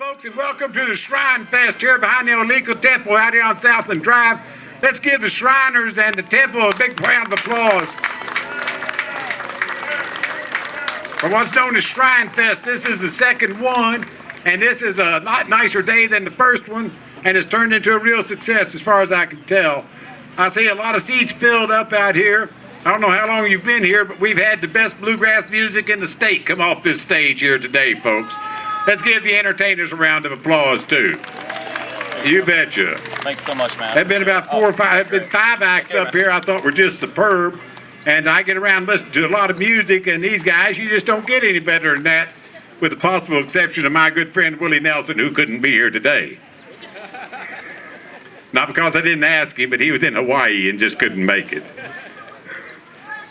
folks, and welcome to the Shrinefest here behind the illegal temple out here on Southland Drive. Let's give the Shriners and the temple a big round of applause. For what's known as Shrinefest, this is the second one, and this is a lot nicer day than the first one, and it's turned into a real success as far as I can tell. I see a lot of seats filled up out here. I don't know how long you've been here, but we've had the best bluegrass music in the state come off this stage here today, folks. Let's give the entertainers a round of applause, too. You betcha. Thanks so much, man. There have been about five acts up here I thought were just superb. And I get around listening to a lot of music, and these guys, you just don't get any better than that, with the possible exception of my good friend Willie Nelson, who couldn't be here today. Not because I didn't ask him, but he was in Hawaii and just couldn't make it.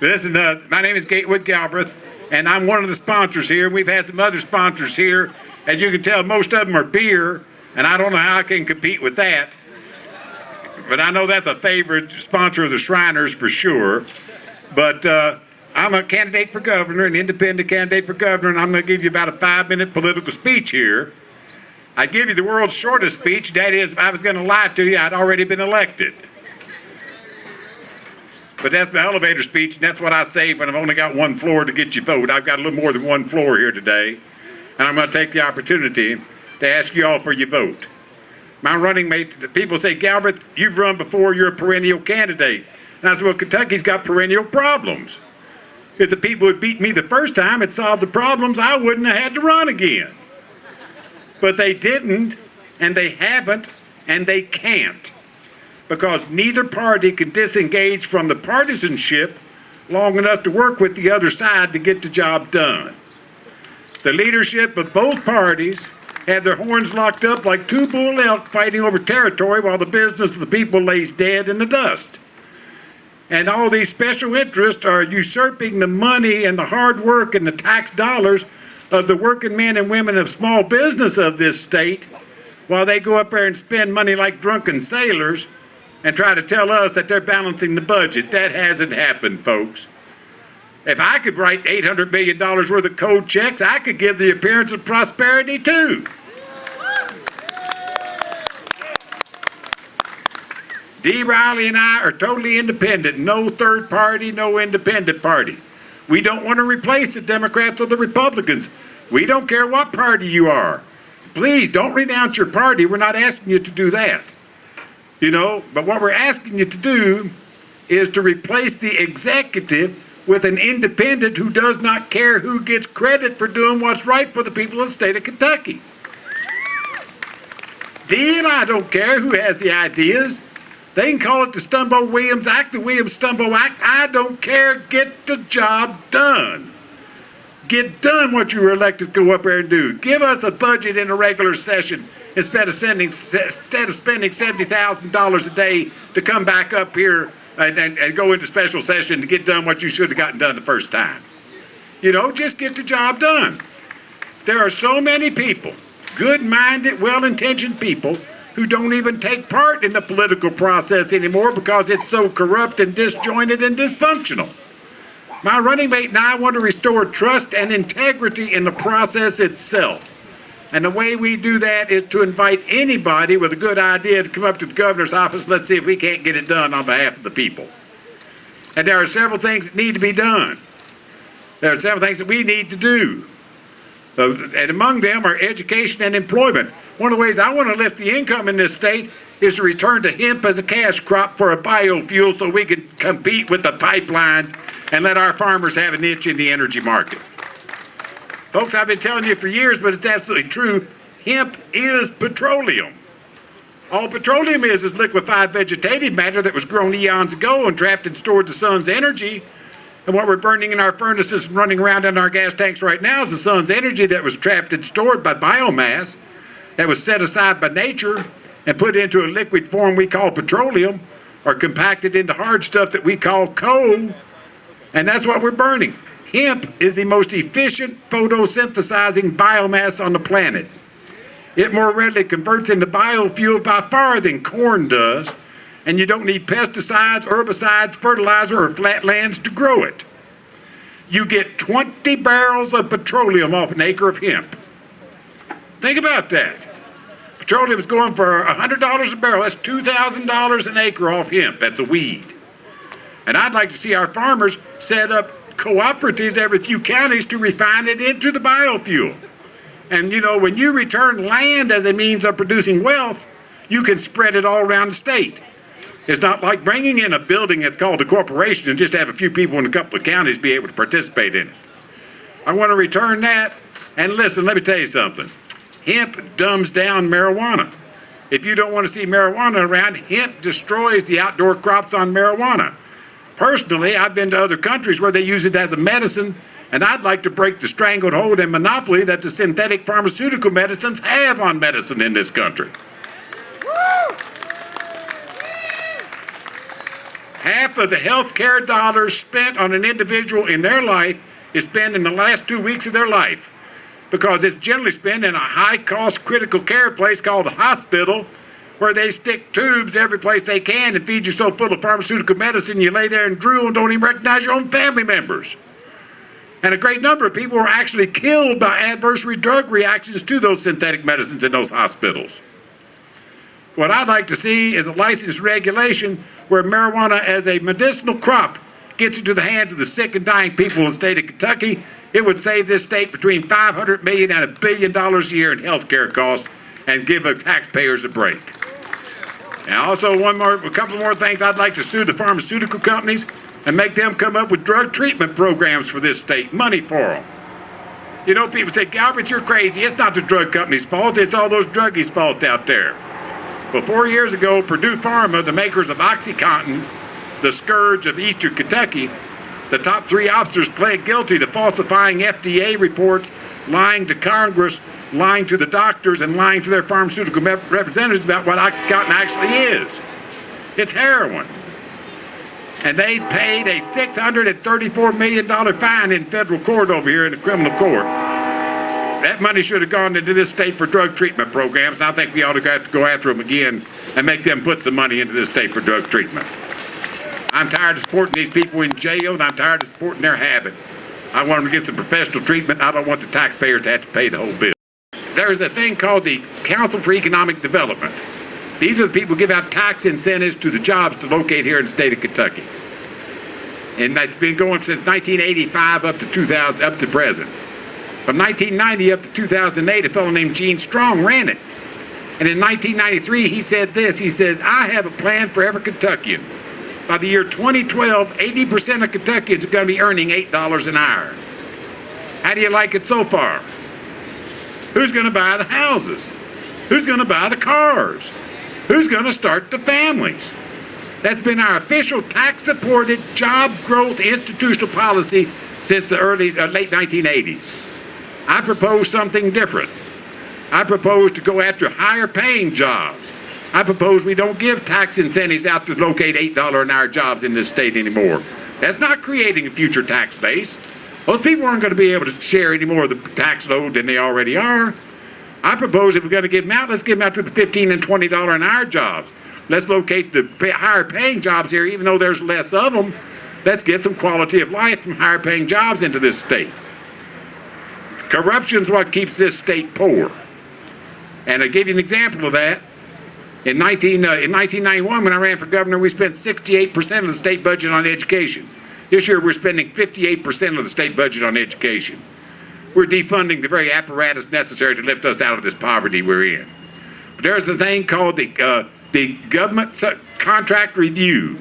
Listen, my name is Gatewood Galbraith, and I'm one of the sponsors here. We've had some other sponsors here. As you can tell, most of them are beer, and I don't know how I can compete with that. But I know that's a favorite sponsor of the Shriners for sure. But I'm a candidate for governor, an independent candidate for governor, and I'm going to give you about a 5-minute political speech here. I'd give you the world's shortest speech. That is, if I was going to lie to you, I'd already been elected. But that's my elevator speech, and that's what I say when I've only got one floor to get you vote. I've got a little more than one floor here today, and I'm going to take the opportunity to ask you all for your vote. My running mate, people say, Galbraith, you've run before, you're a perennial candidate. And I said, well, Kentucky's got perennial problems. If the people who beat me the first time had solved the problems, I wouldn't have had to run again. But they didn't, and they haven't, and they can't. Because neither party can disengage from the partisanship long enough to work with the other side to get the job done. The leadership of both parties have their horns locked up like two bull elk fighting over territory while the business of the people lays dead in the dust. And all these special interests are usurping the money and the hard work and the tax dollars of the working men and women of small business of this state, while they go up there and spend money like drunken sailors and try to tell us that they're balancing the budget. That hasn't happened, folks. If I could write $800 million worth of code checks, I could give the appearance of prosperity too. Dee Riley and I are totally independent. No third party, no independent party. We don't want to replace the Democrats or the Republicans. We don't care what party you are. Please don't renounce your party. We're not asking you to do that. You know, but what we're asking you to do is to replace the executive with an independent who does not care who gets credit for doing what's right for the people of the state of Kentucky. Dee and I don't care who has the ideas. They can call it the Stumbo-Williams Act, the Williams-Stumbo Act. I don't care. Get the job done. Get done what you were elected to go up there and do. Give us a budget in a regular session instead of spending $70,000 a day to come back up here and go into special session to get done what you should have gotten done the first time. You know, just get the job done. There are so many people, good-minded, well-intentioned people, who don't even take part in the political process anymore because it's so corrupt and disjointed and dysfunctional. My running mate and I want to restore trust and integrity in the process itself. And the way we do that is to invite anybody with a good idea to come up to the governor's office. Let's see if we can't get it done on behalf of the people. And there are several things that need to be done. There are several things that we need to do. And among them are education and employment. One of the ways I want to lift the income in this state is to return to hemp as a cash crop for a biofuel so we can compete with the pipelines and let our farmers have a niche in the energy market. Folks, I've been telling you for years, but it's absolutely true. Hemp is petroleum. All petroleum is liquefied vegetative matter that was grown eons ago and trapped and stored the sun's energy. And what we're burning in our furnaces and running around in our gas tanks right now is the sun's energy that was trapped and stored by biomass, that was set aside by nature and put into a liquid form we call petroleum, or compacted into hard stuff that we call coal. And that's what we're burning. Hemp is the most efficient photosynthesizing biomass on the planet. It more readily converts into biofuel by far than corn does. And you don't need pesticides, herbicides, fertilizer, or flatlands to grow it. You get 20 barrels of petroleum off an acre of hemp. Think about that. Petroleum is going for $100 a barrel. That's $2,000 an acre off hemp. That's a weed. And I'd like to see our farmers set up cooperatives every few counties to refine it into the biofuel. And you know, when you return land as a means of producing wealth, you can spread it all around the state. It's not like bringing in a building that's called a corporation and just have a few people in a couple of counties be able to participate in it. I want to return that. And listen, let me tell you something. Hemp dumbs down marijuana. If you don't want to see marijuana around, hemp destroys the outdoor crops on marijuana. Personally, I've been to other countries where they use it as a medicine, and I'd like to break the stranglehold and monopoly that the synthetic pharmaceutical medicines have on medicine in this country. Half of the health care dollars spent on an individual in their life is spent in the last 2 weeks of their life, because it's generally spent in a high-cost critical care place called a hospital, where they stick tubes every place they can and feed you so full of pharmaceutical medicine you lay there and drool and don't even recognize your own family members. And a great number of people are actually killed by adverse drug reactions to those synthetic medicines in those hospitals. What I'd like to see is a license regulation where marijuana as a medicinal crop gets into the hands of the sick and dying people in the state of Kentucky. It would save this state between $500 million and $1 billion a year in health care costs and give the taxpayers a break. And also a couple more things. I'd like to sue the pharmaceutical companies and make them come up with drug treatment programs for this state, money for them. You know, people say, Galbraith, you're crazy. It's not the drug company's fault. It's all those druggies' fault out there. Well, 4 years ago, Purdue Pharma, the makers of OxyContin, the scourge of eastern Kentucky, the top 3 officers pled guilty to falsifying FDA reports, lying to Congress, lying to the doctors, and lying to their pharmaceutical representatives about what OxyContin actually is. It's heroin. And they paid a $634 million fine in federal court over here in the criminal court. That money should have gone into this state for drug treatment programs, and I think we ought to have to go after them again and make them put some money into this state for drug treatment. I'm tired of supporting these people in jail, and I'm tired of supporting their habit. I want them to get some professional treatment. I don't want the taxpayers to have to pay the whole bill. There's a thing called the Council for Economic Development. These are the people who give out tax incentives to the jobs to locate here in the state of Kentucky. And that's been going since 1985 up to 2000, up to present. From 1990 up to 2008, a fellow named Gene Strong ran it. And in 1993, he said this. He says, I have a plan for every Kentuckian. By the year 2012, 80% of Kentuckians are going to be earning $8 an hour. How do you like it so far? Who's going to buy the houses? Who's going to buy the cars? Who's going to start the families? That's been our official tax-supported job growth institutional policy since the late 1980s. I propose something different. I propose to go after higher-paying jobs. I propose we don't give tax incentives out to locate $8 an hour jobs in this state anymore. That's not creating a future tax base. Those people aren't going to be able to share any more of the tax load than they already are. I propose if we're going to give them out, let's give them out to the $15 and $20 an hour jobs. Let's locate the higher paying jobs here, even though there's less of them. Let's get some quality of life from higher paying jobs into this state. Corruption's what keeps this state poor. And I'll give you an example of that. In 1991, when I ran for governor, we spent 68% of the state budget on education. This year, we're spending 58% of the state budget on education. We're defunding the very apparatus necessary to lift us out of this poverty we're in. But there's the thing called the government contract review.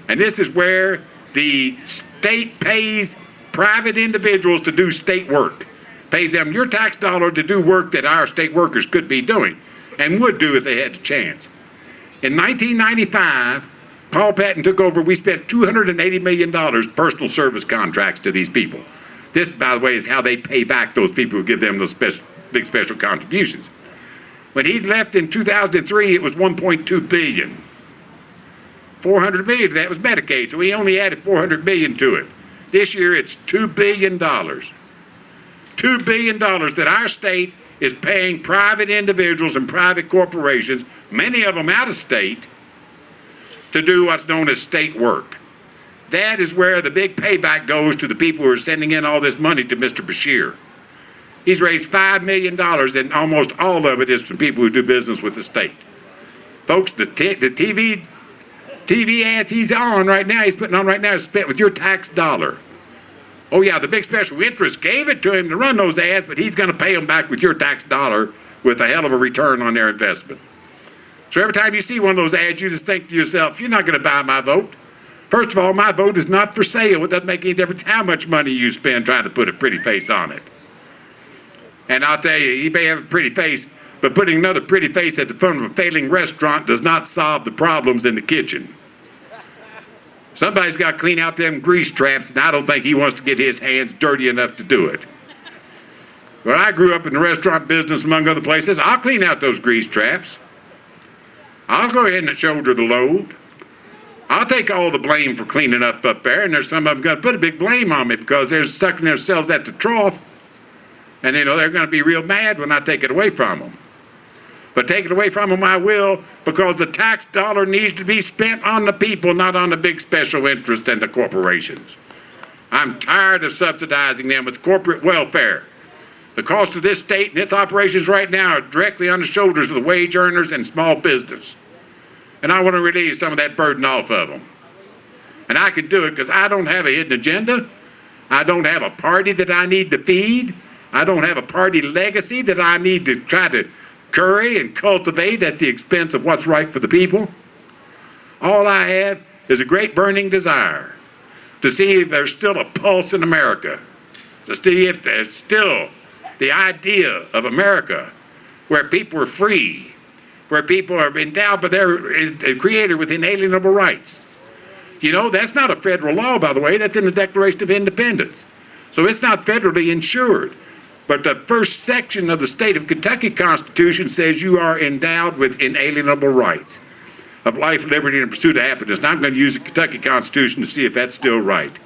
And this is where the state pays private individuals to do state work. Pays them your tax dollar to do work that our state workers could be doing and would do if they had the chance. In 1995, Paul Patton took over. We spent $280 million personal service contracts to these people. This, by the way, is how they pay back those people who give them those big special contributions. When he left in 2003, it was $1.2 billion. $400 million of that was Medicaid, so he only added $400 million to it. This year, it's $2 billion. $2 billion that our state is paying private individuals and private corporations, many of them out of state, to do what's known as state work. That is where the big payback goes to the people who are sending in all this money to Mr. Beshear. He's raised $5 million, and almost all of it is from people who do business with the state. Folks, the TV ads he's on right now, he's putting on right now, is spent with your tax dollar. Oh yeah, the big special interest gave it to him to run those ads, but he's going to pay them back with your tax dollar with a hell of a return on their investment. So every time you see one of those ads, you just think to yourself, you're not going to buy my vote. First of all, my vote is not for sale. It doesn't make any difference how much money you spend trying to put a pretty face on it. And I'll tell you, he may have a pretty face, but putting another pretty face at the front of a failing restaurant does not solve the problems in the kitchen. Somebody's got to clean out them grease traps, and I don't think he wants to get his hands dirty enough to do it. When I grew up in the restaurant business, among other places, I'll clean out those grease traps. I'll go ahead and shoulder the load. I'll take all the blame for cleaning up there, and there's some of them going to put a big blame on me because they're sucking themselves at the trough, and they're going to be real mad when I take it away from them. But take it away from them I will, because the tax dollar needs to be spent on the people, not on the big special interests and the corporations. I'm tired of subsidizing them with corporate welfare. The cost of this state and its operations right now are directly on the shoulders of the wage earners and small business. And I want to relieve some of that burden off of them. And I can do it because I don't have a hidden agenda. I don't have a party that I need to feed. I don't have a party legacy that I need to try to curry and cultivate at the expense of what's right for the people. All I have is a great burning desire to see if there's still a pulse in America, to see if there's still the idea of America where people are free, where people are endowed by their creator with inalienable rights. You know, that's not a federal law, by the way. That's in the Declaration of Independence. So it's not federally insured. But the first section of the state of Kentucky Constitution says you are endowed with inalienable rights of life, liberty, and pursuit of happiness. And I'm going to use the Kentucky Constitution to see if that's still right,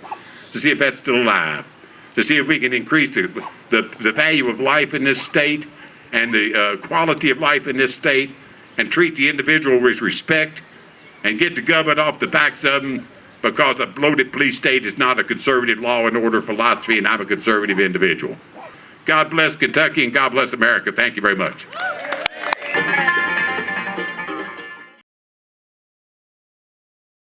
to see if that's still alive, to see if we can increase the value of life in this state and the quality of life in this state and treat the individual with respect and get the government off the backs of them, because a bloated police state is not a conservative law and order philosophy, and I'm a conservative individual. God bless Kentucky and God bless America. Thank you very much.